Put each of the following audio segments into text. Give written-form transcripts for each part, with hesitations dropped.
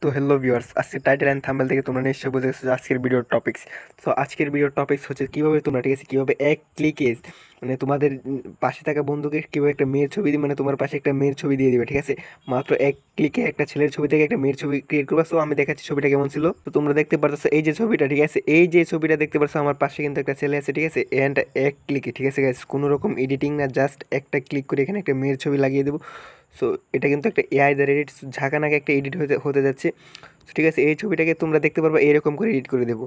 তো hello viewers, আজকে title and thumbnail থেকে তোমরা নিশ্চয়ই বুঝে গেছো যে আজকের ভিডিওর টপিকস। তো আজকের ভিডিওর টপিকস হচ্ছে কীভাবে তোমরা, ঠিক আছে, কীভাবে এক ক্লিকে মানে তোমাদের পাশে থাকা বন্ধুকে কীভাবে একটা মেয়ের ছবি দিয়ে, মানে তোমার পাশে একটা মেয়ের ছবি দিয়ে দিবে, ঠিক আছে। মাত্র এক ক্লিকে একটা ছেলের ছবি থেকে একটা মেয়ের ছবি ক্রিয়েট করবা। সো আমি দেখাচ্ছি ছবিটা কেমন ছিল। তো তোমরা দেখতে পারছো এই যে ছবিটা, ঠিক আছে, এই যে ছবিটা দেখতে পারছো আমার পাশে কিন্তু একটা ছেলে আছে, ঠিক আছে। অ্যান্ড এক ক্লিকে, ঠিক আছে গাইস, কোনো রকম এডিটিং না, জাস্ট একটা ক্লিক করে এখানে একটা মেয়ের ছবি লাগিয়ে দেবো। সো এটা কিন্তু একটা এআই দ্বারা এডিট, ঝাঁকানাকে একটা এডিট হতে হতে যাচ্ছে। ঠিক আছে, এই ছবিটাকে তোমরা দেখতে পারবা এরকম করে এডিট করে দেবো।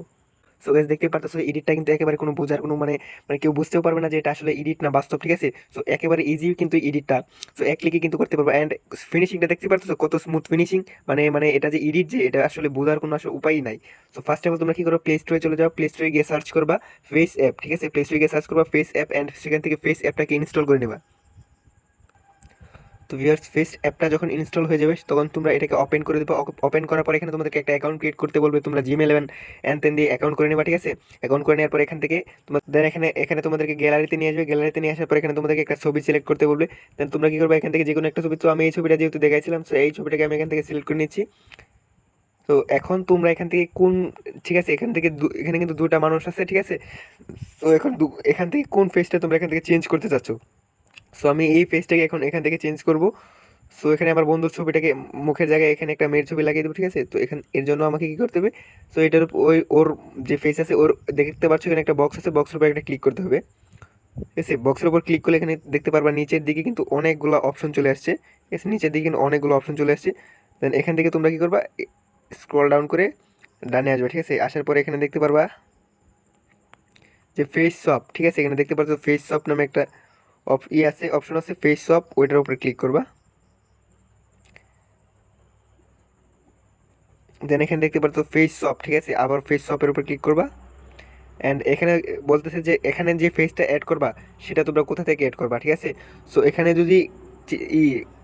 সো গাইস, দেখতে পারতেছো এডিটটা কিন্তু একেবারে কোনো বোঝার কোনো মানে মানে কেউ বুঝতেও পারবে না যে এটা আসলে এডিট না বাস্তব, ঠিক আছে। সো একেবারে ইজি কিন্তু এডিটটা, সো এক ক্লিকে কিন্তু করতে পারবো। অ্যান্ড ফিনিশিংটা দেখতে পারতেছো কত স্মুথ ফিনিশিং, মানে মানে এটা যে এডিট, যে এটা আসলে বোঝার কোনো আসলে উপায়ই নাই। সো ফার্স্ট অফ অল তোমরা কি করো, প্লে স্টোরে চলে যাও, প্লে স্টোরে গিয়ে সার্চ করবা ফেস অ্যাপ, ঠিক আছে, প্লে স্টোরে গিয়ে সার্চ করবা ফেস অ্যাপ, অ্যান্ড সেখান থেকে ফেস অ্যাপটাকে ইনস্টল করে নেবা। তো ভিউয়ার্স, ফেস অ্যাপটা যখন ইনস্টল হয়ে যাবে তখন তোমরা এটাকে ওপেন করে দেবো। ওপেন করার পর এখানে তোমাদেরকে একটা অ্যাকাউন্ট ক্রিয়েট করতে বলবে, তোমরা জিমেল অ্যান্ড দেন দিয়ে অ্যাকাউন্ট করে নেবা, ঠিক আছে। অ্যাকাউন্ট করে নেওয়ার পর এখান থেকে তোমার দেন এখানে এখানে তোমাদেরকে গ্যালারিতে নিয়ে আসবে। গ্যালারিতে নিয়ে আসার পর এখানে তোমাদেরকে একটা ছবি সিলেক্ট করতে বলবে। দেন তোমরা কি করবে, এখান থেকে যে কোনো একটা ছবি, তো আমি এই ছবিটা যেহেতু দেখাইছিলাম, তো এই ছবিটাকে আমি এখান থেকে সিলেক্ট করে নিচ্ছি। তো এখন তোমরা এখান থেকে কোন, ঠিক আছে, এখান থেকে এখানে কিন্তু দুটা মানুষ আছে, ঠিক আছে। তো এখন এখান থেকে কোন ফেসটা তোমরা এখান থেকে চেঞ্জ করতে চাচ্ছ। সো আমি এই ফেসটাকে এখন এখান থেকে চেঞ্জ করব। সো এখানে আমার বন্ধুর ছবিটাকে মুখের জায়গায় এখানে একটা মেয়ের ছবি লাগিয়ে দেবো, ঠিক আছে। তো এখানে এর জন্য আমাকে কি করতে হবে, সো এটার ওই ওর যে ফেস আছে, ওর দেখতে পাচ্ছ এখানে একটা বক্স আছে, বক্সের উপর একটা ক্লিক করতে হবে, ঠিক আছে। বক্সের উপর ক্লিক করলে এখানে দেখতে পারবা নিচের দিকে কিন্তু অনেকগুলো অপশন চলে আসছে, ঠিক আছে, নিচের দিকে কিন্তু অনেকগুলো অপশন চলে আসছে। দেন এখান থেকে তোমরা কি করবা, স্ক্রল ডাউন করে ডানে আসবে, ঠিক আছে। আসার পরে এখানে দেখতে পারবা যে ফেস শপ, ঠিক আছে, এখানে দেখতে পাচ্ছ ফেস শপ নামে একটা আছে, অপশন আছে ফেস শপ, ওইটার উপরে ক্লিক করবা। দেন এখানে দেখতে পাচ্ছ ফেস শপ, ঠিক আছে, আবার ফেস শপের উপর ক্লিক করবা। অ্যান্ড এখানে বলতেছে যে এখানে যে ফেসটা অ্যাড করবা সেটা তোমরা কোথা থেকে অ্যাড করবা, ঠিক আছে। সো এখানে যদি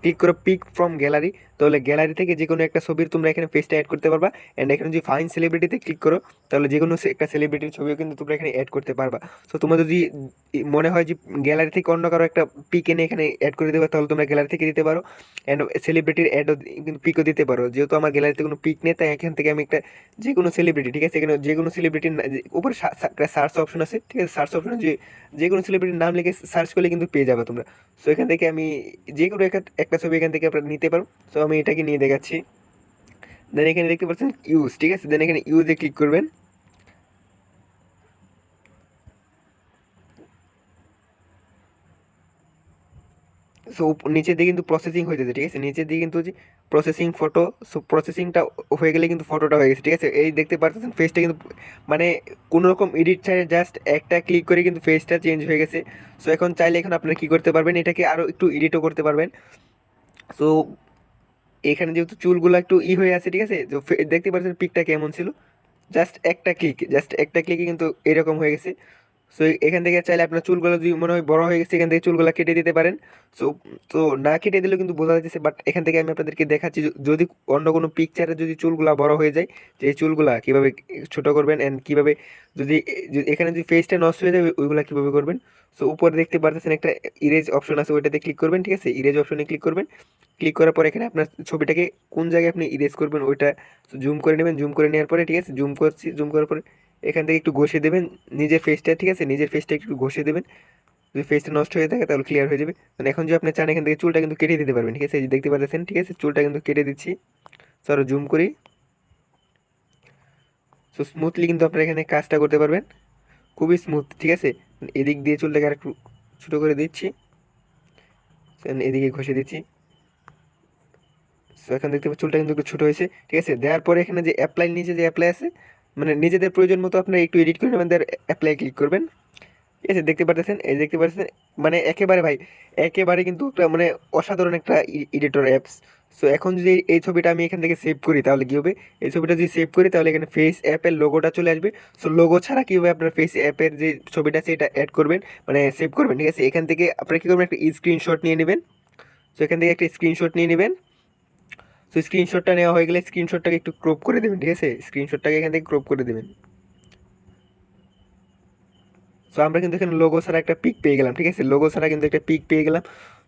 ক্লিক করো পিক ফ্রম গ্যালারি, তাহলে গ্যালারি থেকে যে কোনো একটা ছবির তোমরা এখানে ফেসটা অ্যাড করতে পারবা। অ্যান্ড এখানে যদি ফাইন সেলিব্রিটিতে ক্লিক করো তাহলে যে কোনো একটা সেলিব্রিটির ছবিও কিন্তু তোমরা এখানে অ্যাড করতে পারবা। সো তোমরা যদি মনে হয় যে গ্যালারি থেকে অন্য কারো একটা পিক এনে এখানে অ্যাড করে দেবে, তাহলে তোমরা গ্যালারি থেকে দিতে পারো। অ্যান্ড সেলিব্রিটির অ্যাডও কিন্তু পিকও দিতে পারো। যেহেতু আমার গ্যালারিতে কোনো পিক নেই, তাই এখান থেকে আমি একটা যে কোনো সেলিব্রিটি, ঠিক আছে, এখানে যে কোনো সেলিব্রিটির উপরে সার্চ অপশন আছে, ঠিক আছে, সার্চ অপশনে যে কোনো সেলিব্রিটির নাম লিখে সার্চ করলে কিন্তু পেয়ে যাবে তোমরা। সো এখান থেকে আমি যে কোনো একটা ছবি এখান থেকে আপনারা নিতে পারো। সো আমি এটাকে নিয়ে দেখাচ্ছি। দেন এখানে দেখতে পাচ্ছেন ইউজ, ঠিক আছে, দেন এখানে ইউজে ক্লিক করবেন। সো নিচের দিকে কিন্তু প্রসেসিং হয়ে যাচ্ছে, ঠিক আছে, নিচের দিকে কিন্তু যে প্রসেসিং ফটো, সো প্রসেসিংটা হয়ে গেলে কিন্তু ফটোটা হয়ে গেছে, ঠিক আছে। এই দেখতে পাচ্ছেন ফেসটা কিন্তু মানে কোনো রকম এডিট ছাড়া জাস্ট একটা ক্লিক করে কিন্তু ফেসটা চেঞ্জ হয়ে গেছে। সো এখন চাইলে এখন আপনারা কী করতে পারবেন, এটাকে আরও একটু এডিটও করতে পারবেন। সো এখানে যেহেতু চুলগুলো একটু হয়ে আছে, ঠিক আছে, তো দেখতে পাচ্ছেন পিকটা কেমন ছিল, জাস্ট একটা ক্লিকে কিন্তু এরকম হয়ে গেছে। সো এখান থেকে চাইলে আপনার চুলগুলো যদি মনে হয় বড় হয়ে গেছে, এখান থেকে চুলগুলো কেটে দিতে পারেন। সো তো না কেটে দিলেও কিন্তু বোঝা যাচ্ছে, বাট এখান থেকে আমি আপনাদেরকে দেখাচ্ছি যদি অন্য কোনো পিকচারে যদি চুলগুলা বড় হয়ে যায়, যে এই চুলগুলা কীভাবে ছোট করবেন, অ্যান্ড কীভাবে যদি এখানে যদি ফেসটা নষ্ট হয়ে যায় ওইগুলা কীভাবে করবেন। সো উপরে দেখতে পারতেছেন একটা ইরেজ অপশন আছে, ওইটাতে ক্লিক করবেন, ঠিক আছে, ইরেজ অপশনে ক্লিক করবেন। ক্লিক করার পর এখানে আপনার ছবিটাকে কোন জায়গায় আপনি ইরেজ করবেন ওইটা জুম করে নেবেন। জুম করে নেওয়ার পরে, ঠিক আছে, জুম করছি, জুম করার পরে এখান থেকে একটু ঘষে দেবেন নিজের ফেসটা, ঠিক আছে, নিজের ফেসটা একটু ঘষে দেবেন। যদি ফেসটা নষ্ট হয়ে থাকে তাহলে ক্লিয়ার হয়ে যাবে। মানে এখন যদি আপনি চান এখান থেকে চুলটা কিন্তু কেটে দিতে পারবেন, ঠিক আছে, এই যে দেখতে পাচ্ছেন, ঠিক আছে, চুলটা কিন্তু কেটে দিচ্ছি। সো জুম করি। সো স্মুথলি কিন্তু আপনারা এখানে কাজটা করতে পারবেন, খুবই স্মুথ, ঠিক আছে। এদিক দিয়ে চুলটাকে আর একটু ছোটো করে দিচ্ছি, এদিকে ঘষে দিচ্ছি। সো এখন দেখতে পাচ্ছি চুলটা কিন্তু একটু ছোটো হয়েছে, ঠিক আছে। দেওয়ার পরে এখানে যে অ্যাপ্লাই, নিচে যে অ্যাপ্লাই আছে, মানে নিজেদের প্রয়োজন মতো আপনারা একটু এডিট করে নেবেন, অ্যাপ্লাই ক্লিক করবেন, ঠিক আছে। দেখতে পারতেছেন, এই দেখতে পাচ্ছেন, মানে একেবারে ভাই একেবারে কিন্তু একটা মানে অসাধারণ একটা এডিটর অ্যাপস। সো এখন যদি এই ছবিটা আমি এখান থেকে সেভ করি তাহলে কী হবে, এই ছবিটা যদি সেভ করি তাহলে এখানে ফেস অ্যাপের লোগোটা চলে আসবে। সো লোগো ছাড়া কীভাবে আপনার ফেস অ্যাপের যে ছবিটা আছে এটা অ্যাড করবেন, মানে সেভ করবেন, ঠিক আছে। এখান থেকে আপনারা কী করবেন, একটা স্ক্রিনশট নিয়ে নেবেন। সো এখান থেকে একটা স্ক্রিনশট নিয়ে নেবেন। সো স্ক্রিনশটটা নেওয়া হয়ে গেলে স্ক্রিনশটটাকে একটু ক্রপ করে দেবেন, ঠিক আছে, স্ক্রিনশটটাকে এখান থেকে ক্রপ করে দেবেন। সো আমরা কিন্তু এখানে লোগো ছাড়া একটা পিক পেয়ে গেলাম, ঠিক আছে, লোগো ছাড়া কিন্তু একটা পিক পেয়ে গেলাম।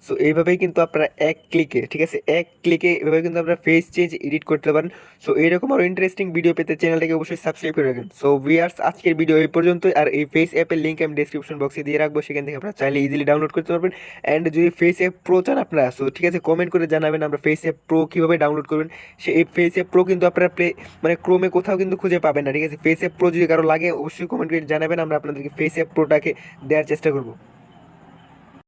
সো এইভাবেই কিন্তু আপনারা এক ক্লিকে, ঠিক আছে, এক ক্লিকে এভাবে কিন্তু আপনারা ফেস চেঞ্জ এডিট করতে পারেন। সো এইরকম আরও ইন্টারেস্টিং ভিডিও পেতে চ্যানেলটাকে অবশ্যই সাবস্ক্রাইব করে রাখবেন। সো ভিউয়ার্স, আজকের ভিডিও এই পর্যন্তই। আর এই ফেস অ্যাপের লিঙ্ক আমি ডেসক্রিপশন বক্সে দিয়ে রাখবো, সেখান থেকে আপনারা চাইলে ইজিলি ডাউনলোড করতে পারবেন। অ্যান্ড যদি ফেস অ্যাপ প্রো চান আপনারা, সো ঠিক আছে, কমেন্ট করে জানাবেন আমরা ফেস অ্যাপ প্রো কীভাবে ডাউনলোড করবেন। এই ফেস অ্যাপ প্রো কিন্তু আপনারা মানে ক্রোমে কোথাও কিন্তু খুঁজে পাবেন না, ঠিক আছে। ফেস অ্যাপ প্রো যদি কারো লাগে অবশ্যই কমেন্ট করে জানাবেন, আমরা আপনাদেরকে ফেস অ্যাপ প্রোটাকে দেওয়ার চেষ্টা করবো।